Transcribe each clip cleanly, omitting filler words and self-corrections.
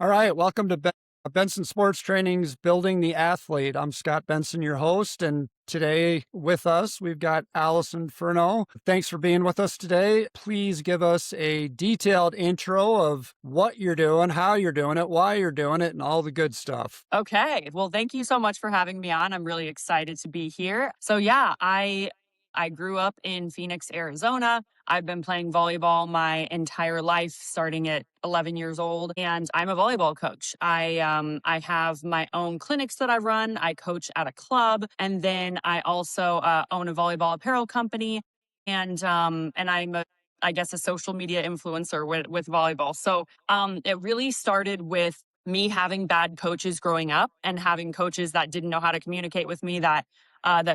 All right, welcome to Benson Sports Training's Building the Athlete. I'm Scott Benson, your host, and today with us, we've got Alison Furno. Thanks for being with us today. Please give us a detailed intro of what you're doing, how you're doing it, why you're doing it, and all the good stuff. Okay. Well, thank you so much for having me on. I'm really excited to be here. So I grew up in Phoenix, Arizona. I've been playing volleyball my entire life, starting at 11 years old, and I'm a volleyball coach. I have my own clinics that I run. I coach at a club, and then I also own a volleyball apparel company, and I'm I guess a social media influencer with volleyball. So it really started with me having bad coaches growing up and having coaches that didn't know how to communicate with me, that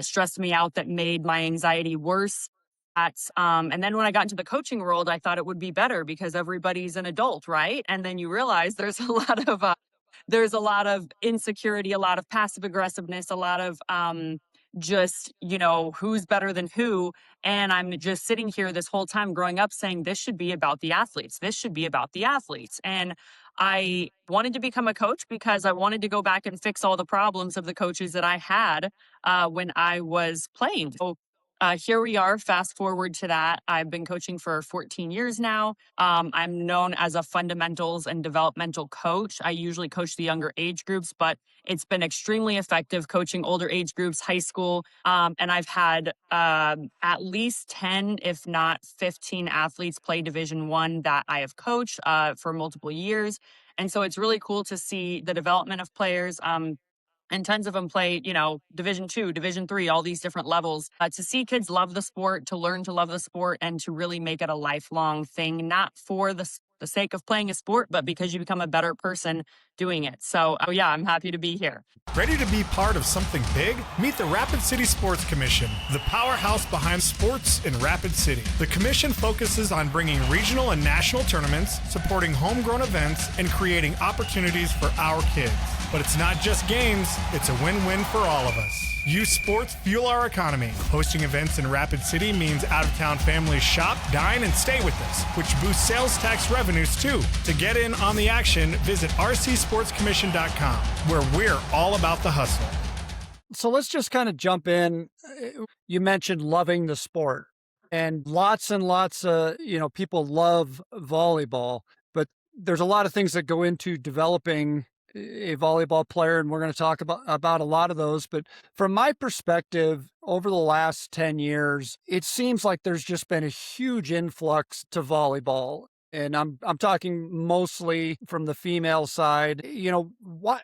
stressed me out, that made my anxiety worse. And then when I got into the coaching world, I thought it would be better because everybody's an adult, right? And then you realize there's there's a lot of insecurity, a lot of passive aggressiveness, a lot of just, who's better than who. And I'm just sitting here this whole time growing up saying, this should be about the athletes. This should be about the athletes. And I wanted to become a coach because I wanted to go back and fix all the problems of the coaches that I had when I was playing. So here we are, fast forward to that. I've been coaching for 14 years now. I'm known as a fundamentals and developmental coach. I usually coach the younger age groups, but it's been extremely effective coaching older age groups, high school. And I've had at least 10, if not 15 athletes play Division I that I have coached for multiple years. And so it's really cool to see the development of players. And tons of them play, Division II, Division III, all these different levels. To see kids love the sport, to learn to love the sport, and to really make it a lifelong thing, not for the sake of playing a sport, but because you become a better person doing it. So yeah, I'm happy to be here. Ready to be part of something big? Meet the Rapid City Sports Commission, the powerhouse behind sports in Rapid City. The commission focuses on bringing regional and national tournaments, supporting homegrown events, and creating opportunities for our kids. But it's not just games, it's a win-win for all of us. Youth sports fuel our economy. Hosting events in Rapid City means out-of-town families shop, dine, and stay with us, which boosts sales tax revenues too. To get in on the action, visit rcsportscommission.com, where we're all about the hustle. So let's just kind of jump in. You mentioned loving the sport, and lots of, people love volleyball, but there's a lot of things that go into developing a volleyball player, and we're going to talk about a lot of those. But from my perspective, over the last 10 years, it seems like there's just been a huge influx to volleyball. And I'm talking mostly from the female side. What?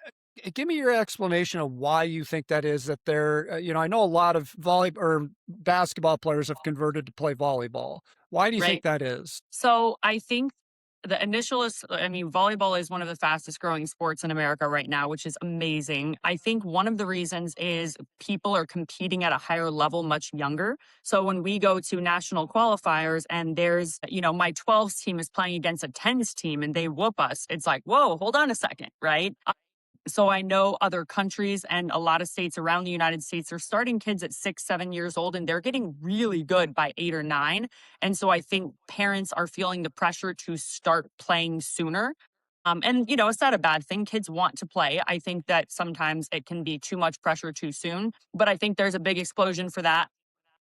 Give me your explanation of why you think that is. That they're, I know a lot of basketball players have converted to play volleyball. Why do you think Right. that is? So I think the initial is, I mean, volleyball is one of the fastest growing sports in America right now, which is amazing. I think one of the reasons is people are competing at a higher level much younger. So when we go to national qualifiers and there's, my 12s team is playing against a 10s team and they whoop us, it's like, whoa, hold on a second, right? So I know other countries and a lot of states around the United States are starting kids at 6, 7 years old, and they're getting really good by 8 or 9. And so I think parents are feeling the pressure to start playing sooner. And it's not a bad thing. Kids want to play. I think that sometimes it can be too much pressure too soon, but I think there's a big explosion for that.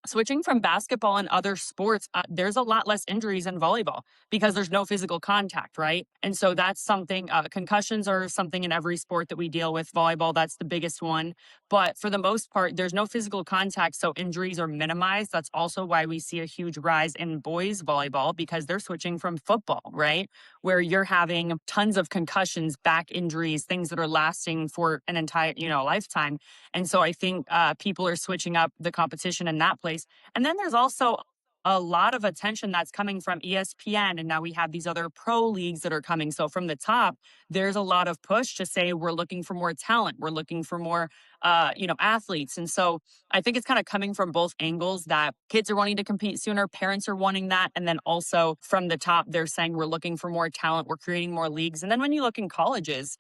Switching from basketball and other sports, there's a lot less injuries in volleyball because there's no physical contact, right? And so that's something, concussions are something in every sport that we deal with. Volleyball, that's the biggest one. But for the most part, there's no physical contact, so injuries are minimized. That's also why we see a huge rise in boys volleyball because they're switching from football, right? Where you're having tons of concussions, back injuries, things that are lasting for an entire, lifetime. And so I think people are switching up the competition in that place. And then there's also a lot of attention that's coming from ESPN. And now we have these other pro leagues that are coming. So from the top, there's a lot of push to say we're looking for more talent. We're looking for more, athletes. And so I think it's kind of coming from both angles that kids are wanting to compete sooner. Parents are wanting that. And then also from the top, they're saying we're looking for more talent. We're creating more leagues. And then when you look in colleges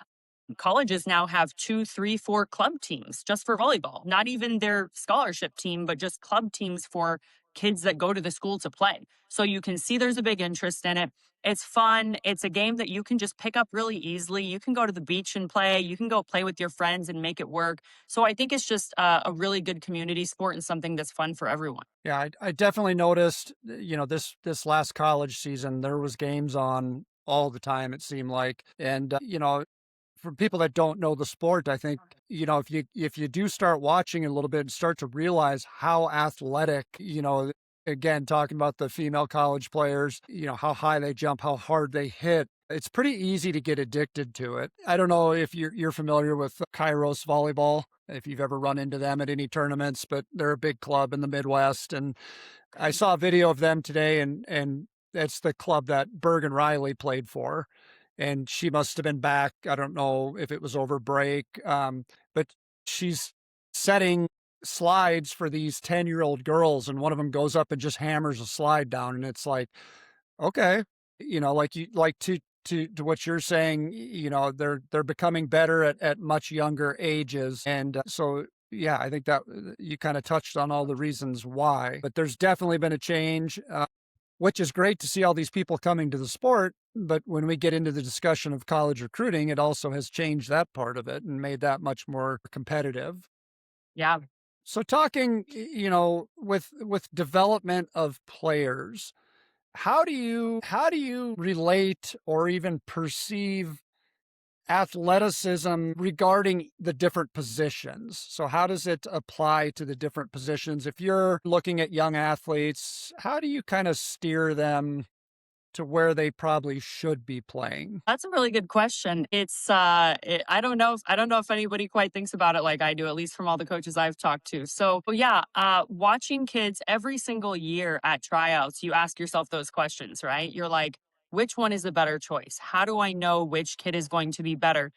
now have 2, 3, 4 club teams just for volleyball, not even their scholarship team, but just club teams for kids that go to the school to play. So you can see there's a big interest in it. It's fun. It's a game that you can just pick up really easily. You can go to the beach and play. You can go play with your friends and make it work. So I think it's just a really good community sport and something that's fun for everyone. Yeah, I definitely noticed, this last college season, there was games on all the time, it seemed like. And, for people that don't know the sport, I think, if you do start watching it a little bit and start to realize how athletic, again, talking about the female college players, how high they jump, how hard they hit. It's pretty easy to get addicted to it. I don't know if you're familiar with Kairos Volleyball, if you've ever run into them at any tournaments, but they're a big club in the Midwest. And I saw a video of them today, and that's the club that Bergen Riley played for. And she must have been back. I don't know if it was over break, but she's setting slides for these 10-year-old girls, and one of them goes up and just hammers a slide down. And it's like, okay, like to what you're saying, they're becoming better at much younger ages. And so yeah, I think that you kind of touched on all the reasons why, but there's definitely been a change, which is great to see all these people coming to the sport. But when we get into the discussion of college recruiting, it also has changed that part of it and made that much more competitive. Yeah. So talking, with development of players, how do you relate or even perceive athleticism regarding the different positions? So how does it apply to the different positions? If you're looking at young athletes, how do you kind of steer them to where they probably should be playing? That's a really good question. I don't know if anybody quite thinks about it like I do, at least from all the coaches I've talked to. So but yeah, watching kids every single year at tryouts, you ask yourself those questions, right? You're like, which one is the better choice? How do I know which kid is going to be better?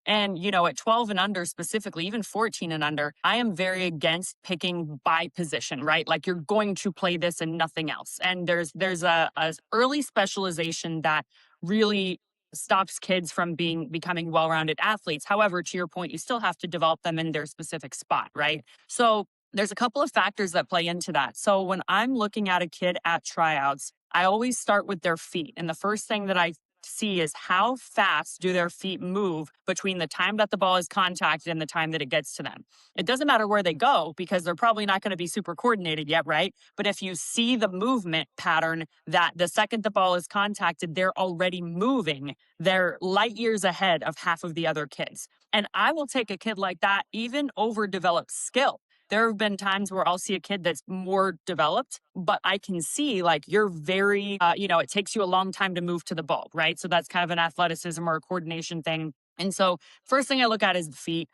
And, at 12 and under specifically, even 14 and under, I am very against picking by position, right? Like you're going to play this and nothing else. And there's a early specialization that really stops kids from becoming well-rounded athletes. However, to your point, you still have to develop them in their specific spot, right? So there's a couple of factors that play into that. So when I'm looking at a kid at tryouts, I always start with their feet. And the first thing that I see is how fast do their feet move between the time that the ball is contacted and the time that it gets to them. It doesn't matter where they go because they're probably not going to be super coordinated yet, right? But if you see the movement pattern that the second the ball is contacted, they're already moving, they're light years ahead of half of the other kids. And I will take a kid like that even over developed skill. There have been times where I'll see a kid that's more developed, but I can see like you're very, it takes you a long time to move to the ball, right? So that's kind of an athleticism or a coordination thing. And so, first thing I look at is the feet.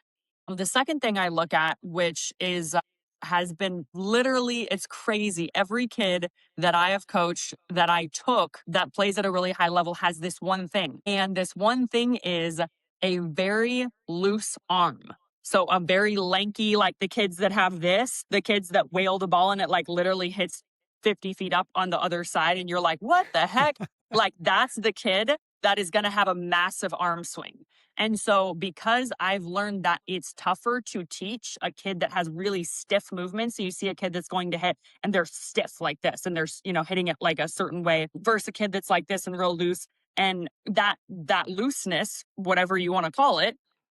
The second thing I look at, which is has been literally, it's crazy. Every kid that I have coached that I took that plays at a really high level has this one thing. And this one thing is a very loose arm. So a very lanky, like the kids that have this, the kids that whale the ball and it like literally hits 50 feet up on the other side. And you're like, what the heck? Like that's the kid that is going to have a massive arm swing. And so because I've learned that it's tougher to teach a kid that has really stiff movements. So you see a kid that's going to hit and they're stiff like this and they're, hitting it like a certain way versus a kid that's like this and real loose. And that looseness, whatever you want to call it,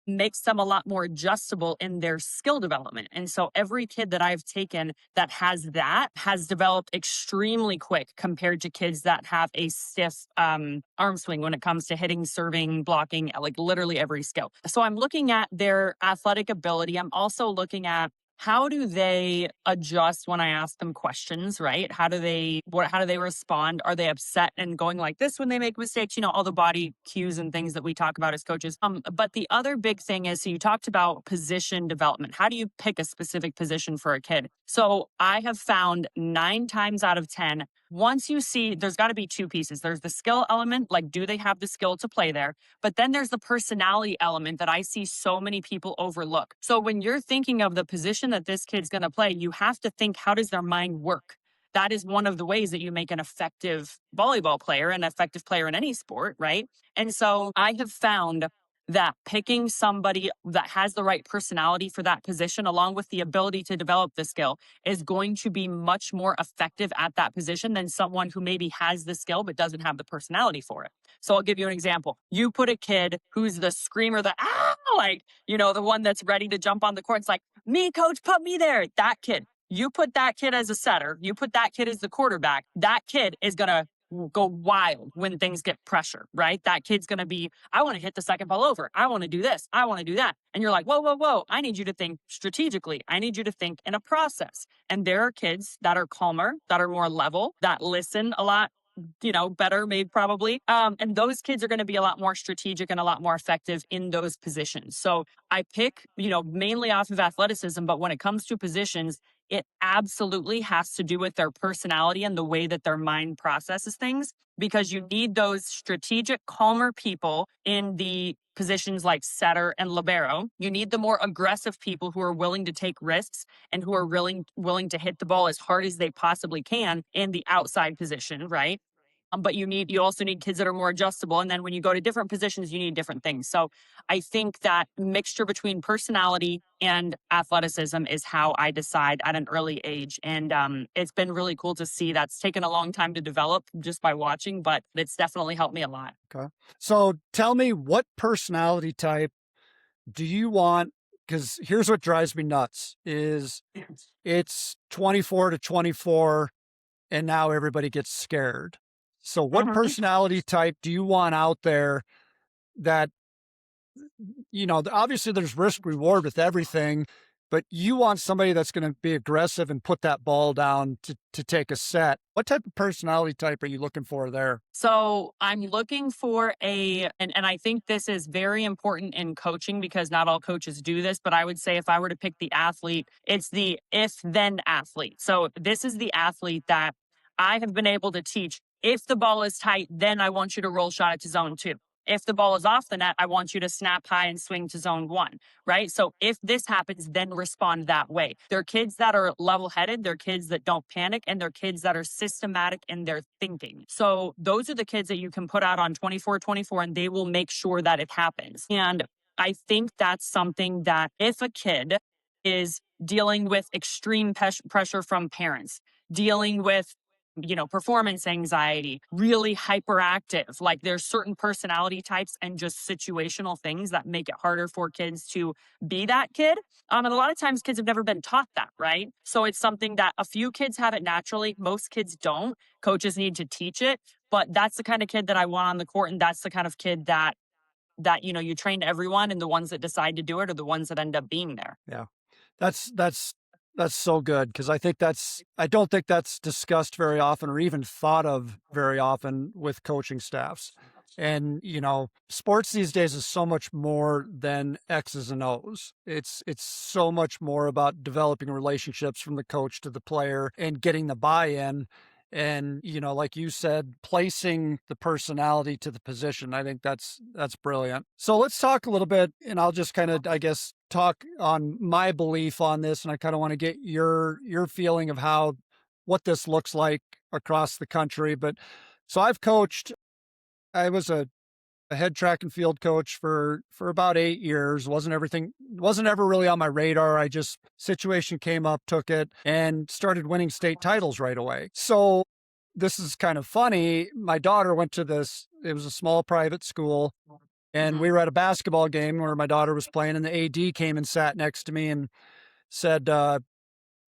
makes them a lot more adjustable in their skill development. And so every kid that I've taken that has developed extremely quick compared to kids that have a stiff arm swing when it comes to hitting, serving, blocking, like literally every skill. So I'm looking at their athletic ability. I'm also looking at how do they adjust when I ask them questions, right? How do they respond? Are they upset and going like this when they make mistakes? All the body cues and things that we talk about as coaches. But the other big thing is, so you talked about position development. How do you pick a specific position for a kid? So I have found 9 times out of 10, once you see, there's got to be two pieces. There's the skill element, like do they have the skill to play there? But then there's the personality element that I see so many people overlook. So when you're thinking of the position that this kid's going to play, you have to think, how does their mind work? That is one of the ways that you make an effective volleyball player, an effective player in any sport, right? And so I have found that picking somebody that has the right personality for that position, along with the ability to develop the skill, is going to be much more effective at that position than someone who maybe has the skill but doesn't have the personality for it. So I'll give you an example. You put a kid who's the screamer, the like, the one that's ready to jump on the court. It's like, me, coach, put me there. That kid. You put that kid as a setter, you put that kid as the quarterback, that kid is going to go wild when things get pressure, right? That kid's going to be, I want to hit the second ball over. I want to do this. I want to do that. And you're like, whoa, whoa, whoa. I need you to think strategically. I need you to think in a process. And there are kids that are calmer, that are more level, that listen a lot better, maybe probably. And those kids are going to be a lot more strategic and a lot more effective in those positions. So I pick, mainly off of athleticism, but when it comes to positions, it absolutely has to do with their personality and the way that their mind processes things, because you need those strategic, calmer people in the positions like setter and libero. You need the more aggressive people who are willing to take risks and who are willing to hit the ball as hard as they possibly can in the outside position, right? But you also need kids that are more adjustable. And then when you go to different positions, you need different things. So I think that mixture between personality and athleticism is how I decide at an early age. And it's been really cool to see. That's taken a long time to develop just by watching, but it's definitely helped me a lot. Okay. So tell me, what personality type do you want? Because here's what drives me nuts is it's 24 to 24 and now everybody gets scared. So what Mhm. personality type do you want out there that, obviously there's risk reward with everything, but you want somebody that's going to be aggressive and put that ball down to take a set. What type of personality type are you looking for there? So I'm looking for and I think this is very important in coaching because not all coaches do this, but I would say if I were to pick the athlete, it's the if then athlete. So this is the athlete that I have been able to teach. If the ball is tight, then I want you to roll shot it to zone two. If the ball is off the net, I want you to snap high and swing to zone one, right? So if this happens, then respond that way. They're kids that are level headed, they're kids that don't panic, and they're kids that are systematic in their thinking. So those are the kids that you can put out on 24/24 and they will make sure that it happens. And I think that's something that if a kid is dealing with extreme pressure from parents, dealing with performance anxiety, really hyperactive. Like there's certain personality types and just situational things that make it harder for kids to be that kid. And a lot of times kids have never been taught that, right? So it's something that a few kids have it naturally. Most kids don't. Coaches need to teach it. But that's the kind of kid that I want on the court. And that's the kind of kid that you train everyone, and the ones that decide to do it are the ones that end up being there. Yeah. That's so good because I don't think that's discussed very often or even thought of very often with coaching staffs. And sports these days is so much more than X's and O's. It's so much more about developing relationships from the coach to the player and getting the buy-in. And like you said, placing the personality to the position. I think that's brilliant. So let's talk a little bit, and I'll just kind of, I guess, talk on my belief on this, and I kind of want to get your feeling of what this looks like across the country. But so I was a head track and field coach for about 8 years. Wasn't ever really on my radar. I just, situation came up, took it, and started winning state titles right away. So this is kind of funny. My daughter went to it was a small private school, and we were at a basketball game where my daughter was playing, and the AD came and sat next to me and said, what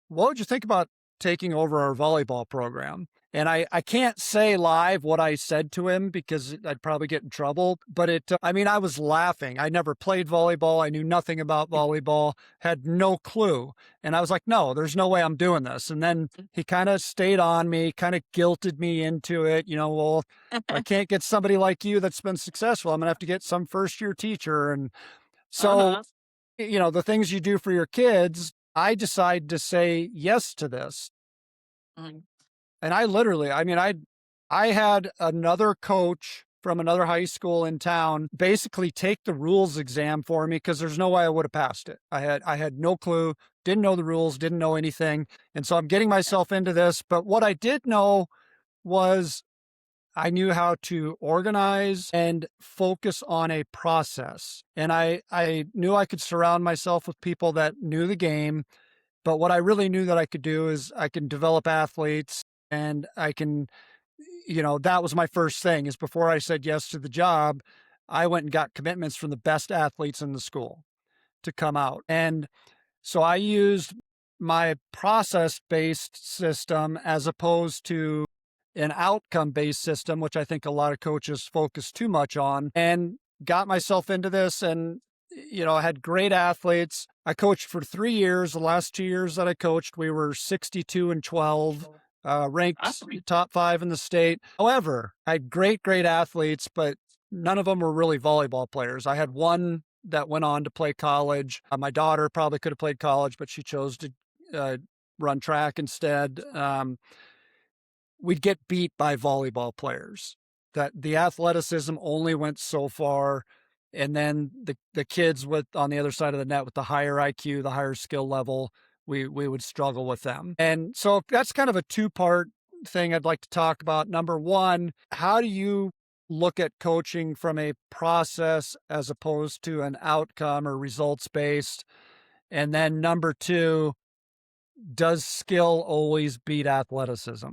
would you think about taking over our volleyball program? And I can't say live what I said to him because I'd probably get in trouble, but I was laughing. I never played volleyball. I knew nothing about volleyball, had no clue. And I was like, no, there's no way I'm doing this. And then he kind of stayed on me, kind of guilted me into it. Well, I can't get somebody like you that's been successful. I'm going to have to get some first year teacher. And so, Uh-huh. the things you do for your kids, I decided to say yes to this. Mhm. And I literally, I had another coach from another high school in town basically take the rules exam for me because there's no way I would have passed it. I had no clue, didn't know the rules, didn't know anything. And so I'm getting myself into this. But what I did know was I knew how to organize and focus on a process. And I knew I could surround myself with people that knew the game. But what I really knew that I could do is I can develop athletes and I can, that was my first thing is before I said yes to the job, I went and got commitments from the best athletes in the school to come out. And so I used my process based system as opposed to an outcome based system, which I think a lot of coaches focus too much on, and got myself into this. And, I had great athletes. I coached for 3 years. The last 2 years that I coached, we were 62-12, ranked Awesome. top 5 in the state. However, I had great, great athletes, but none of them were really volleyball players. I had one that went on to play college. My daughter probably could have played college, but she chose to uh, run track instead. We'd get beat by volleyball players. That the athleticism only went so far, and then the kids with on the other side of the net with the higher IQ, the higher skill level, we would struggle with them. And so that's kind of a two-part thing I'd like to talk about. Number one, how do you look at coaching from a process as opposed to an outcome or results based? And then number two, does skill always beat athleticism?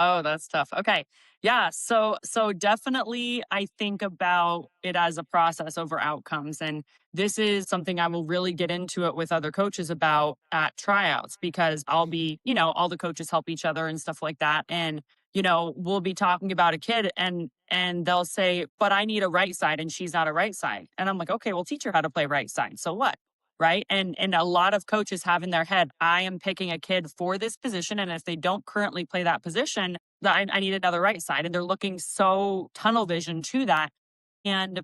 Oh, that's tough. Okay. Yeah, so definitely I think about it as a process over outcomes, and this is something I will really get into it with other coaches about at tryouts because I'll be, all the coaches help each other and stuff like that, and we'll be talking about a kid and they'll say, "But I need a right side and she's not a right side." And I'm like, "Okay, well teach her how to play right side. So what?" Right? And a lot of coaches have in their head, I am picking a kid for this position. And if they don't currently play that position, I need another right side. And they're looking so tunnel vision to that. And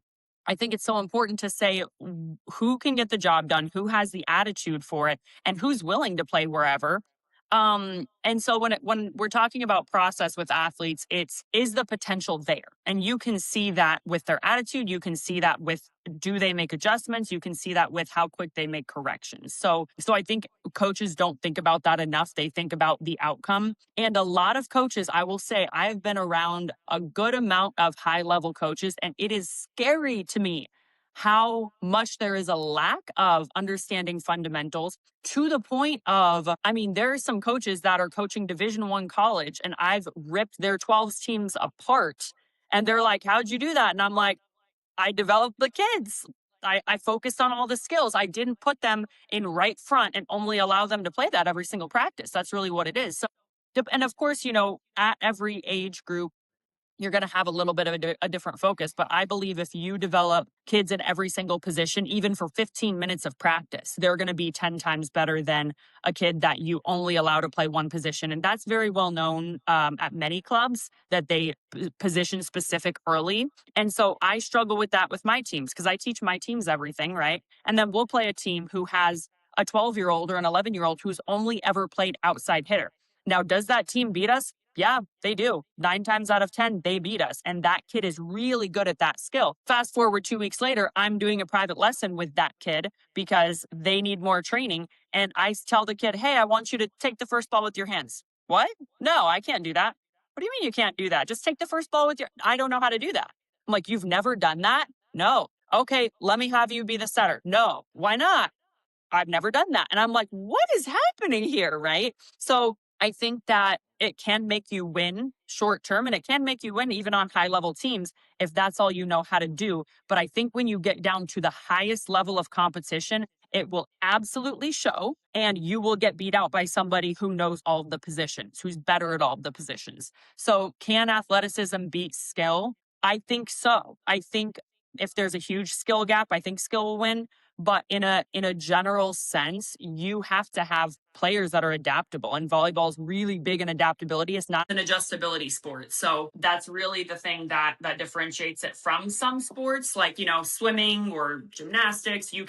I think it's so important to say who can get the job done, who has the attitude for it, and who's willing to play wherever. And so when we're talking about process with athletes, it's is the potential there, and you can see that with their attitude. You can see that with do they make adjustments. You can see that with how quick they make corrections. So I think coaches don't think about that enough. They think about the outcome, and a lot of coaches, I will say, I've been around a good amount of high level coaches, and it is scary to me how much there is a lack of understanding fundamentals to the point of, I mean, there are some coaches that are coaching Division 1 college and I've ripped their 12s teams apart, and they're like, "How'd you do that?" And I'm like, "I developed the kids. I focused on all the skills. I didn't put them in right front and only allow them to play that every single practice." That's really what it is. So and of course, at every age group you're going to have a little bit of a different focus. But I believe if you develop kids in every single position, even for 15 minutes of practice, they're going to be 10 times better than a kid that you only allow to play one position. And that's very well known at many clubs that they position specific early. And so I struggle with that with my teams because I teach my teams everything, right? And then we'll play a team who has a 12-year-old or an 11-year-old who's only ever played outside hitter. Now, does that team beat us? Yeah, they do. 9 times out of 10, they beat us. And that kid is really good at that skill. Fast forward 2 weeks later, I'm doing a private lesson with that kid because they need more training. And I tell the kid, "Hey, I want you to take the first ball with your hands." "What? No, I can't do that." "What do you mean you can't do that? Just take the first ball with your, I don't know how to do that." I'm like, "You've never done that?" "No." "Okay, let me have you be the setter." "No." "Why not?" "I've never done that." And I'm like, what is happening here? Right. So I think that it can make you win short term and it can make you win even on high level teams if that's all you know how to do. But I think when you get down to the highest level of competition, it will absolutely show and you will get beat out by somebody who knows all of the positions, who's better at all of the positions. So can athleticism beat skill? I think so. I think if there's a huge skill gap, I think skill will win. But in a general sense, you have to have players that are adaptable. And volleyball is really big in adaptability. It's not an adjustability sport. So that's really the thing that differentiates it from some sports, like swimming or gymnastics. You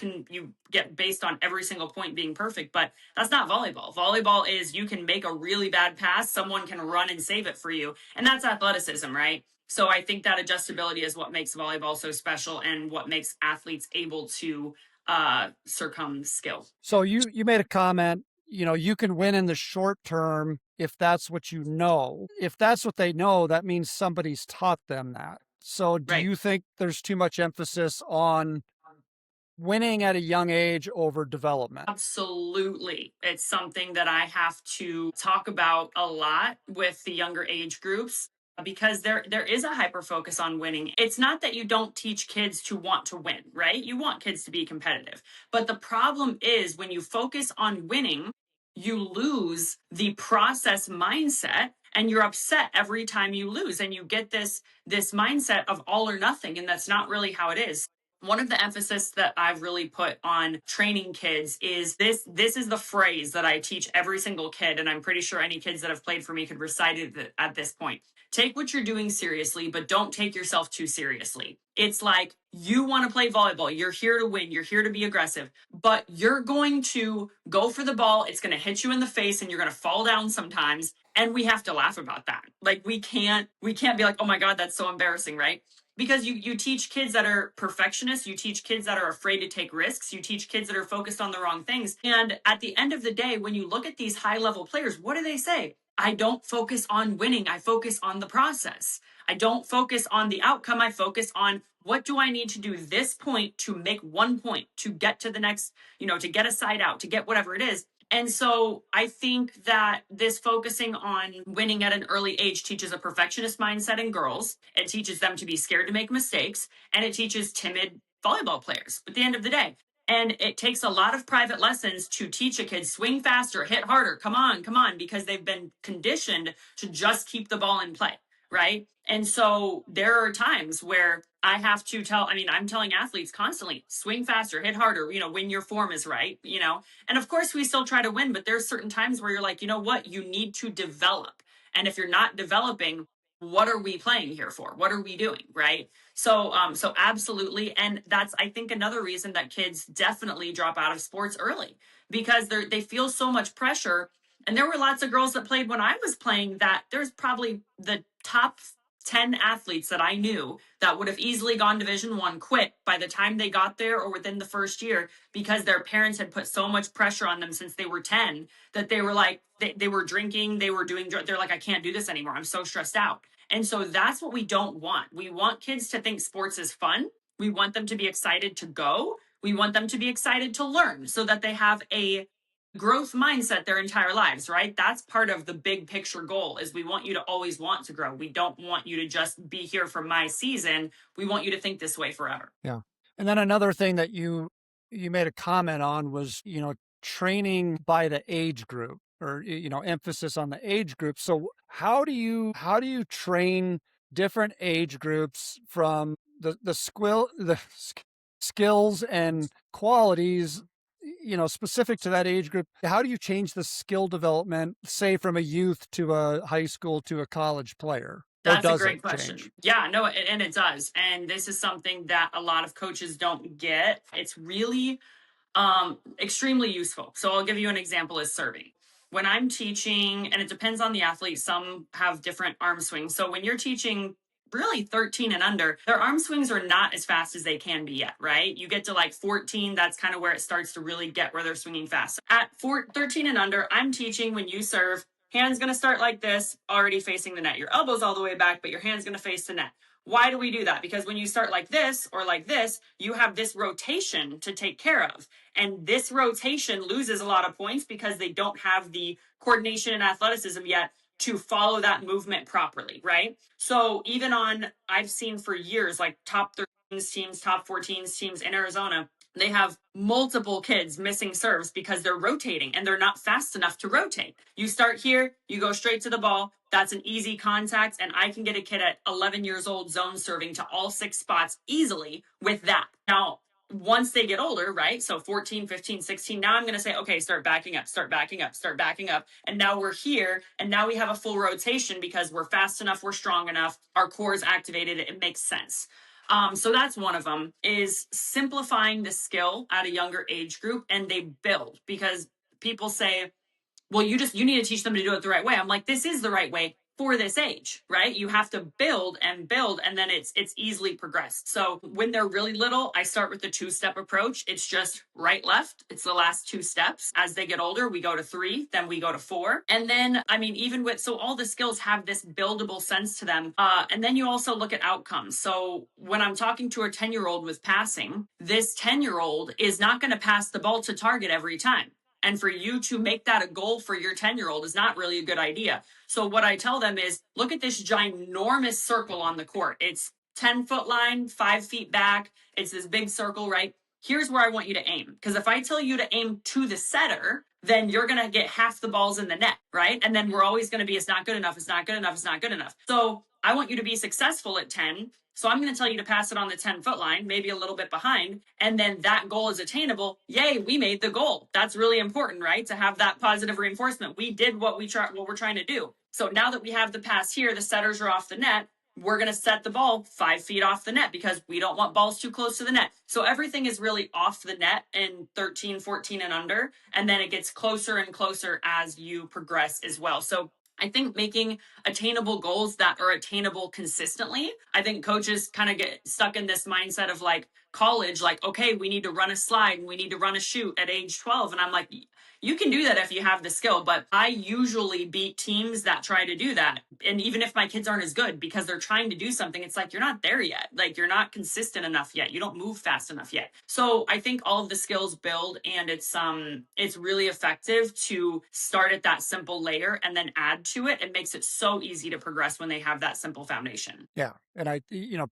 get based on every single point being perfect, but that's not volleyball. Volleyball is you can make a really bad pass, someone can run and save it for you, and that's athleticism, right? So I think that adjustability is what makes volleyball so special and what makes athletes able to circum skill. So you made a comment, you can win in the short term if that's what you know. If that's what they know, that means somebody's taught them that. So do Right. you think there's too much emphasis on winning at a young age over development? Absolutely. It's something that I have to talk about a lot with the younger age groups because there is a hyper focus on winning. It's not that you don't teach kids to want to win, right? You want kids to be competitive. But the problem is when you focus on winning, you lose the process mindset and you're upset every time you lose and you get this mindset of all or nothing, and that's not really how it is. One of the emphasis that I've really put on training kids is this is the phrase that I teach every single kid, and I'm pretty sure any kids that have played for me could recite it at this point. Take what you're doing seriously, but don't take yourself too seriously. It's like you want to play volleyball, you're here to win, you're here to be aggressive, but you're going to go for the ball, it's going to hit you in the face and you're going to fall down sometimes, and we have to laugh about that. Like we can't be like, "Oh my god, that's so embarrassing," right? Because you teach kids that are perfectionists, you teach kids that are afraid to take risks, you teach kids that are focused on the wrong things. And at the end of the day, when you look at these high level players, what do they say? I don't focus on winning, I focus on the process. I don't focus on the outcome, I focus on what do I need to do this point to make 1 point, to get to the next, to get a side out, to get whatever it is. And so I think that this focusing on winning at an early age teaches a perfectionist mindset in girls. It teaches them to be scared to make mistakes, and it teaches timid volleyball players at the end of the day. And it takes a lot of private lessons to teach a kid swing faster, hit harder, come on, because they've been conditioned to just keep the ball in play, right? And so there are times where I have to I'm telling athletes constantly, swing faster, hit harder, when your form is right. And of course, we still try to win, but there's certain times where you're like, you know what? You need to develop. And if you're not developing, what are we playing here for? What are we doing? Right. So absolutely. And that's, I think, another reason that kids definitely drop out of sports early because they feel so much pressure. And there were lots of girls that played when I was playing that there's probably the top 10 athletes that I knew that would have easily gone Division 1 quit by the time they got there or within the first year because their parents had put so much pressure on them since they were 10 that they were like, they were drinking, they were doing, they're like, I can't do this anymore. I'm so stressed out. And so that's what we don't want. We want kids to think sports is fun. We want them to be excited to go. We want them to be excited to learn so that they have a growth mindset their entire lives, right? That's part of the big picture goal is we want you to always want to grow. We don't want you to just be here for my season. We want you to think this way forever. Yeah. And then another thing that you made a comment on was, training by the age group or emphasis on the age group. So how do you train different age groups from the skills and qualities specific to that age group? How do you change the skill development, say from a youth to a high school to a college player? Or That's a does it great question. change? Yeah, no, and it does. And this is something that a lot of coaches don't get. It's really extremely useful. So I'll give you an example as serving. When I'm teaching, and it depends on the athlete, some have different arm swings. So when you're teaching really 13 and under, their arm swings are not as fast as they can be yet, right? You get to like 14, that's kind of where it starts to really get where they're swinging fast. At 13 and under, I'm teaching when you serve, hands going to start like this, already facing the net. Your elbow's all the way back, but your hand's going to face the net. Why do we do that? Because when you start like this or like this, you have this rotation to take care of. And this rotation loses a lot of points because they don't have the coordination and athleticism yet to follow that movement properly, right? So even I've seen for years, like top 13 teams, top 14 teams in Arizona, they have multiple kids missing serves because they're rotating and they're not fast enough to rotate. You start here, you go straight to the ball. That's an easy contact. And I can get a kid at 11 years old zone serving to all 6 spots easily with that. Now, once they get older, right? So 14, 15, 16, now I'm going to say, okay, start backing up, start backing up, start backing up. And now we're here. And now we have a full rotation because we're fast enough, we're strong enough, our core is activated. It makes sense. So that's one of them is simplifying the skill at a younger age group, and they build because people say, well, you need to teach them to do it the right way. I'm like, this is the right way. for this age, right? You have to build and build, and then it's easily progressed. So when they're really little, I start with the two-step approach. It's just right, left. It's the last two steps. As they get older, we go to 3, then we go to 4. And then, I mean, even with, so all the skills have this buildable sense to them. And then you also look at outcomes. So when I'm talking to a 10-year-old with passing, this 10-year-old is not going to pass the ball to target every time. And for you to make that a goal for your 10-year-old is not really a good idea. So what I tell them is, look at this ginormous circle on the court. It's 10-foot line, 5 feet back. It's this big circle, right? Here's where I want you to aim. Because if I tell you to aim to the setter, then you're going to get half the balls in the net, right? And then we're always going to be, it's not good enough, it's not good enough, it's not good enough. So I want you to be successful at 10. So I'm going to tell you to pass it on the 10-foot line, maybe a little bit behind, and then that goal is attainable. Yay, we made the goal. That's really important, right? To have that positive reinforcement. We did what we're trying to do. So now that we have the pass here, the setters are off the net. We're going to set the ball 5 feet off the net because we don't want balls too close to the net. So everything is really off the net in 13, 14 and under. And then it gets closer and closer as you progress as well. So I think making attainable goals that are attainable consistently. I think coaches kind of get stuck in this mindset of like college, like, okay, we need to run a slide and we need to run a shoot at age 12. And I'm like, you can do that if you have the skill, but I usually beat teams that try to do that. And even if my kids aren't as good because they're trying to do something, it's like, you're not there yet. Like, you're not consistent enough yet. You don't move fast enough yet. So I think all of the skills build, and it's really effective to start at that simple layer and then add to it. It makes it so easy to progress when they have that simple foundation. Yeah. And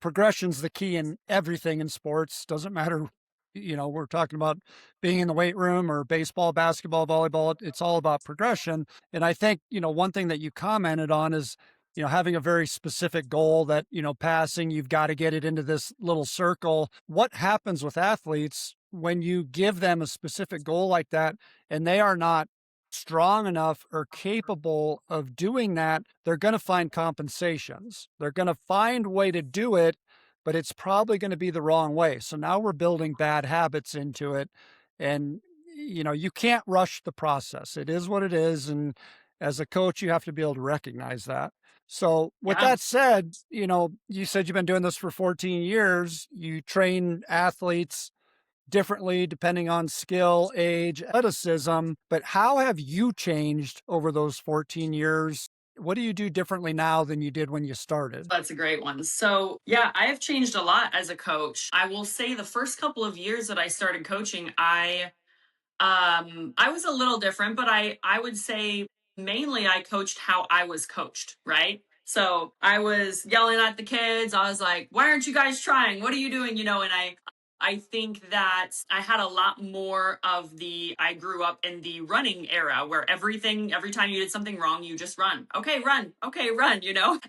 progression's the key in everything in sports. Doesn't matter. We're talking about being in the weight room or baseball, basketball, volleyball. It's all about progression. And I think, one thing that you commented on is, having a very specific goal that, passing, you've got to get it into this little circle. What happens with athletes when you give them a specific goal like that and they are not strong enough or capable of doing that? They're going to find compensations. They're going to find a way to do it, but it's probably going to be the wrong way. So now we're building bad habits into it. And, you can't rush the process. It is what it is. And as a coach, you have to be able to recognize that. So with Yeah. that said, you said you've been doing this for 14 years. You train athletes differently depending on skill, age, athleticism. But how have you changed over those 14 years? What do you do differently now than you did when you started? That's a great one. So, yeah, I have changed a lot as a coach. I will say the first couple of years that I started coaching, I was a little different, but I would say mainly I coached how I was coached, right? So I was yelling at the kids. I was like, why aren't you guys trying? What are you doing? And I think that I had a lot more of I grew up in the running era where every time you did something wrong, you just run. Okay, run. Okay, run,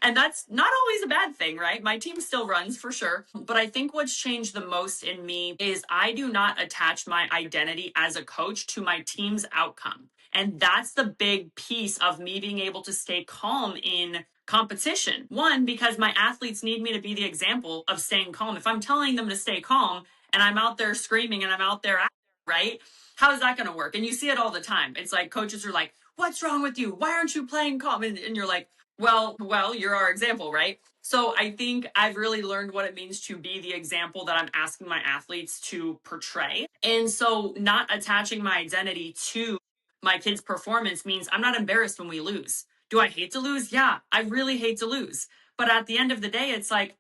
And that's not always a bad thing, right? My team still runs for sure. But I think what's changed the most in me is I do not attach my identity as a coach to my team's outcome. And that's the big piece of me being able to stay calm in competition. One, because my athletes need me to be the example of staying calm. If I'm telling them to stay calm, and I'm out there screaming and I'm out there, right? How is that going to work? And you see it all the time. It's like coaches are like, what's wrong with you? Why aren't you playing calm? And you're like, well, you're our example, right? So I think I've really learned what it means to be the example that I'm asking my athletes to portray. And so not attaching my identity to my kids' performance means I'm not embarrassed when we lose. Do I hate to lose? Yeah, I really hate to lose. But at the end of the day, it's like,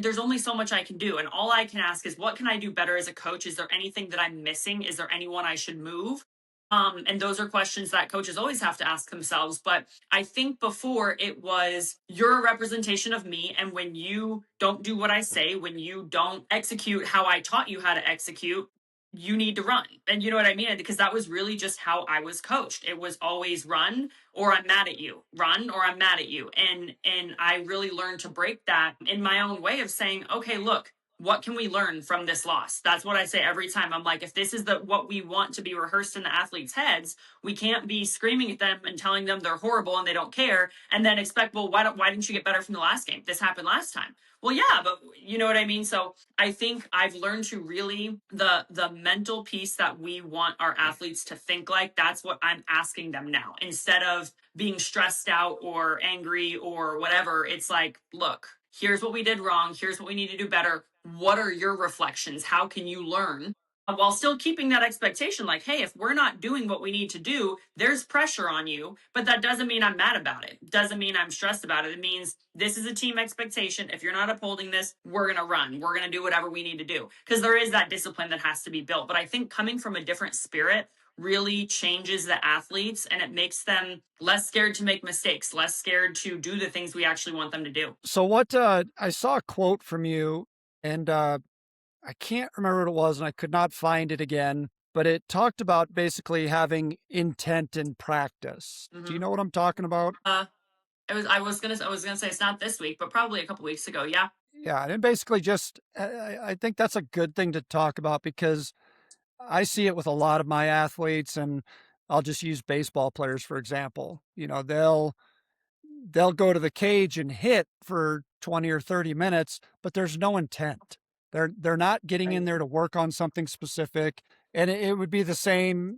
there's only so much I can do. And all I can ask is, what can I do better as a coach? Is there anything that I'm missing? Is there anyone I should move? And those are questions that coaches always have to ask themselves. But I think before it was, you're a representation of me. And when you don't do what I say, when you don't execute how I taught you how to execute, you need to run. And you know what I mean? Because that was really just how I was coached. It was always run or I'm mad at you, run or I'm mad at you. And I really learned to break that in my own way of saying, okay, look, what can we learn from this loss? That's what I say every time. I'm like, if this is the what we want to be rehearsed in the athletes' heads, we can't be screaming at them and telling them they're horrible and they don't care, and then expect, well, why didn't you get better from the last game? This happened last time. Well, yeah, but you know what I mean? So I think I've learned to really the mental piece that we want our athletes to think like, that's what I'm asking them now. Instead of being stressed out or angry or whatever, it's like, look, here's what we did wrong. Here's what we need to do better. What are your reflections? How can you learn? While still keeping that expectation, like, hey, if we're not doing what we need to do, there's pressure on you, but that doesn't mean I'm mad about it. Doesn't mean I'm stressed about it. It means this is a team expectation. If you're not upholding this, we're going to run. We're going to do whatever we need to do, because there is that discipline that has to be built. But I think coming from a different spirit really changes the athletes, and it makes them less scared to make mistakes, less scared to do the things we actually want them to do. So what I saw a quote from you, and I can't remember what it was, and I could not find it again, but it talked about basically having intent in practice. Do you Mm-hmm. know what I'm talking about? I was gonna say it's not this week, but probably a couple weeks ago. Yeah. Yeah, and basically just I think that's a good thing to talk about, because I see it with a lot of my athletes, and I'll just use baseball players for example. They'll go to the cage and hit for 20 or 30 minutes, but there's no intent. They're not getting in Right. there to work on something specific. And it would be the same,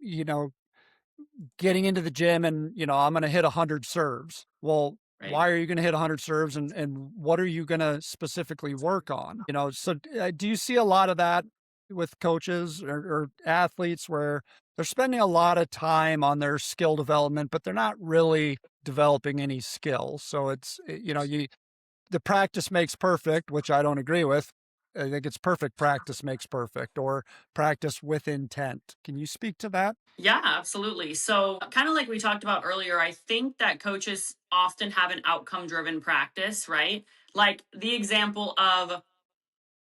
getting into the gym and, I'm going to hit 100 serves. Well, Right. why are you going to hit 100 serves, and what are you going to specifically work on? So do you see a lot of that with coaches or athletes, where they're spending a lot of time on their skill development, but they're not really developing any skills? So the practice makes perfect, which I don't agree with. I think it's perfect practice makes perfect, or practice with intent. Can you speak to that? Yeah, absolutely. So, kind of like we talked about earlier, I think that coaches often have an outcome driven practice, right? Like the example of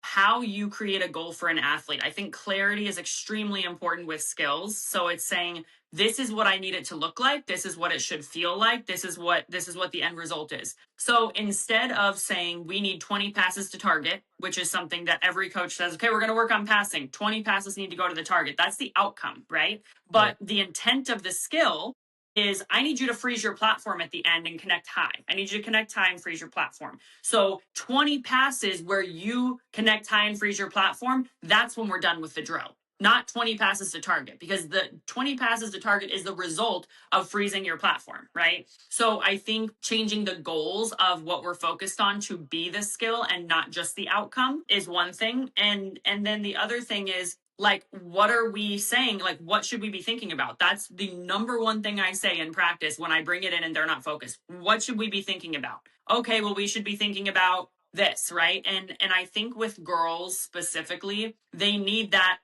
how you create a goal for an athlete. I think clarity is extremely important with skills. So it's saying, this is what I need it to look like, this is what it should feel like, this is what the end result is. So instead of saying we need 20 passes to target, which is something that every coach says, okay, we're going to work on passing, 20 passes need to go to the target. That's the outcome, right? Right. But the intent of the skill is, I need you to freeze your platform at the end and connect high. I need you to connect high and freeze your platform. So 20 passes where you connect high and freeze your platform, that's when we're done with the drill. Not 20 passes to target, because the 20 passes to target is the result of freezing your platform, right? So I think changing the goals of what we're focused on to be the skill and not just the outcome is one thing. And then the other thing is, like, what are we saying? Like, what should we be thinking about? That's the number one thing I say in practice when I bring it in and they're not focused. What should we be thinking about? Okay, well, we should be thinking about this, right? And I think with girls specifically, they need that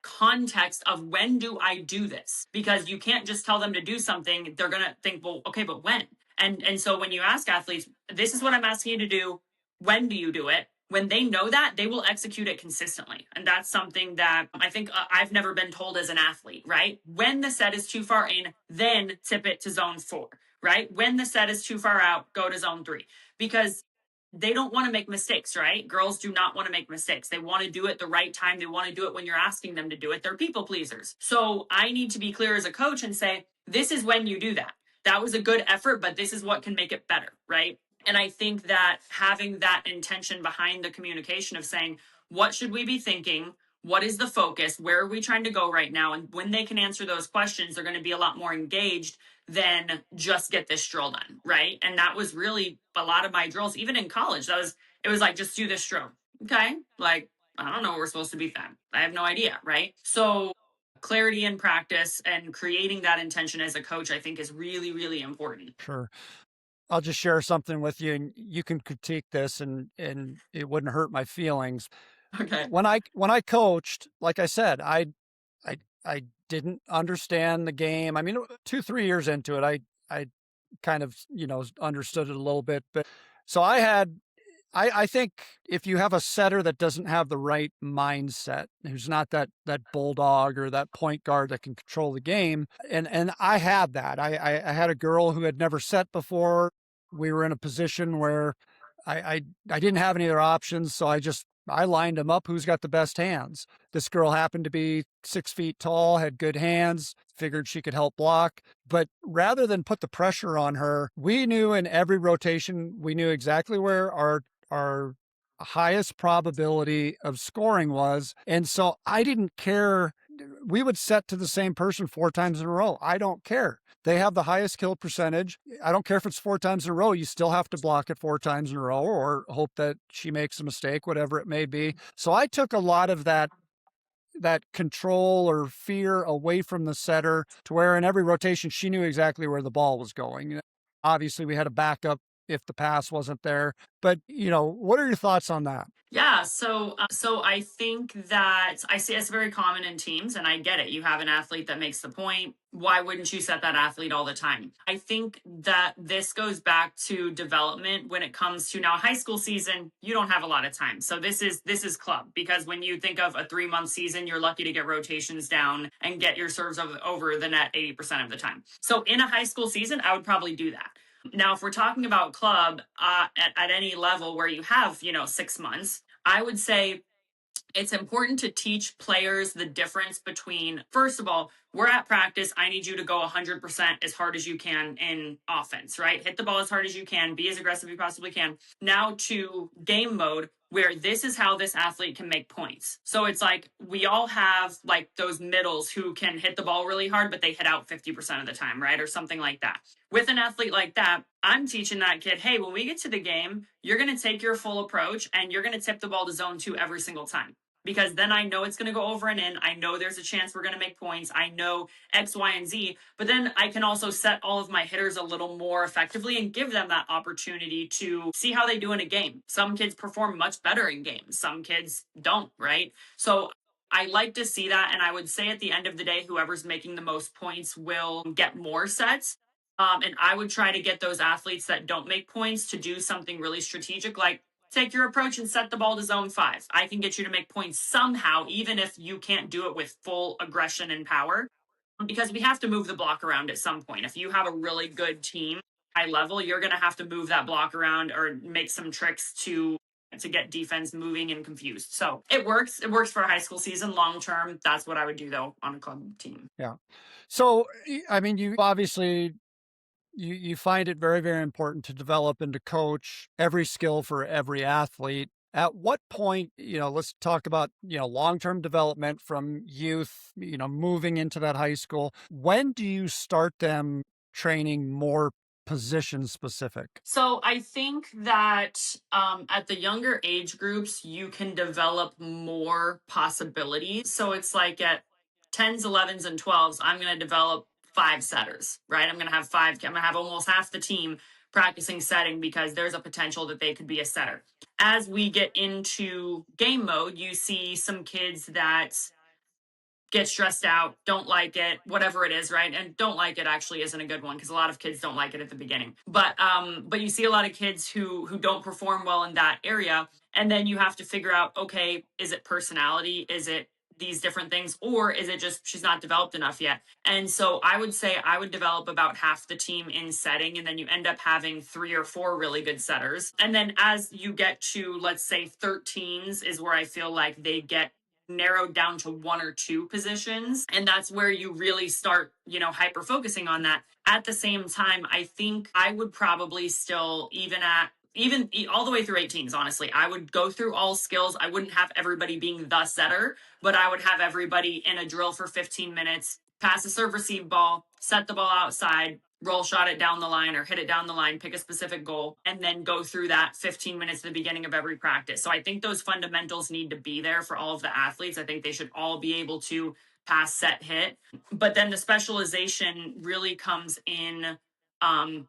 context of, when do I do this? Because you can't just tell them to do something. They're gonna think, well, okay, but when? And so when you ask athletes, this is what I'm asking you to do, when do you do it? When they know that, they will execute it consistently. And that's something that I think I've never been told as an athlete, right? When the set is too far in, then tip it to zone 4, right? When the set is too far out, go to zone 3. Because they don't want to make mistakes, right? Girls do not want to make mistakes. They want to do it the right time. They want to do it when you're asking them to do it. They're people pleasers. So I need to be clear as a coach and say, this is when you do that. That was a good effort, but this is what can make it better, right? And I think that having that intention behind the communication of saying, what should we be thinking? What is the focus? Where are we trying to go right now? And when they can answer those questions, they're going to be a lot more engaged than just get this drill done, right? And that was really a lot of my drills, even in college. It was like, just do this drill. Okay. Like, I don't know what we're supposed to be then. I have no idea, right? So clarity in practice and creating that intention as a coach, I think, is really, really important. Sure. I'll just share something with you, and you can critique this, and it wouldn't hurt my feelings. Okay. When I coached, like I said, I didn't understand the game. I mean, 2, 3 years into it, I kind of, understood it a little bit. But so I think if you have a setter that doesn't have the right mindset, who's not that bulldog or that point guard that can control the game, and I had that. I had a girl who had never set before. We were in a position where I didn't have any other options, so I just I lined them up who's got the best hands. This girl happened to be 6 feet tall, had good hands, figured she could help block. But rather than put the pressure on her, we knew in every rotation, we knew exactly where our highest probability of scoring was. And so I didn't care. We would set to the same person 4 times in a row. I don't care. They have the highest kill percentage. I don't care if it's 4 times in a row. You still have to block it 4 times in a row or hope that she makes a mistake, whatever it may be. So I took a lot of that control or fear away from the setter to where in every rotation she knew exactly where the ball was going. Obviously, we had a backup if the pass wasn't there. But, what are your thoughts on that? Yeah, so I think that I see it's very common in teams, and I get it. You have an athlete that makes the point. Why wouldn't you set that athlete all the time? I think that this goes back to development when it comes to now high school season. You don't have a lot of time, so this is club, because when you think of a 3 month season, you're lucky to get rotations down and get your serves over the net 80% of the time. So in a high school season, I would probably do that. Now, if we're talking about club at any level where you have, 6 months, I would say it's important to teach players the difference between, first of all, we're at practice. I need you to go 100% as hard as you can in offense, right? Hit the ball as hard as you can, be as aggressive as you possibly can. Now to game mode, where this is how this athlete can make points. So it's like we all have like those middles who can hit the ball really hard, but they hit out 50% of the time, right? Or something like that. With an athlete like that, I'm teaching that kid, hey, when we get to the game, you're going to take your full approach and you're going to tip the ball to zone 2 every single time, because then I know it's going to go over and in. I know there's a chance we're going to make points. I know X, Y, and Z. But then I can also set all of my hitters a little more effectively and give them that opportunity to see how they do in a game. Some kids perform much better in games. Some kids don't, right? So I like to see that. And I would say at the end of the day, whoever's making the most points will get more sets. And I would try to get those athletes that don't make points to do something really strategic, like take your approach and set the ball to zone 5. I can get you to make points somehow, even if you can't do it with full aggression and power, because we have to move the block around at some point. If you have a really good team, high level, you're going to have to move that block around or make some tricks to get defense moving and confused. So it works. It works for a high school season. Long term, that's what I would do though on a club team. Yeah. So, I mean, you obviously you find it very, very important to develop and to coach every skill for every athlete. At what point, let's talk about, long-term development from youth, moving into that high school. When do you start them training more position specific? So I think that at the younger age groups, you can develop more possibilities. So it's like at 10s, 11s, and 12s, I'm going to develop 5 setters, right? I'm going to have 5, I'm going to have almost half the team practicing setting because there's a potential that they could be a setter. As we get into game mode, you see some kids that get stressed out, don't like it, whatever it is, right? And don't like it actually isn't a good one, because a lot of kids don't like it at the beginning. But you see a lot of kids who don't perform well in that area, and then you have to figure out, okay, is it personality? Is it these different things, or is it just she's not developed enough yet? And so I would say I would develop about half the team in setting, and then you end up having 3 or 4 really good setters. And then as you get to, let's say, 13s is where I feel like they get narrowed down to 1 or 2 positions, and that's where you really start hyper focusing on that. At the same time, I think I would probably still, even all the way through 18s, honestly, I would go through all skills. I wouldn't have everybody being the setter, but I would have everybody in a drill for 15 minutes, pass a serve receive ball, set the ball outside, roll shot it down the line or hit it down the line, pick a specific goal, and then go through that 15 minutes at the beginning of every practice. So I think those fundamentals need to be there for all of the athletes. I think they should all be able to pass, set, hit. But then the specialization really comes in,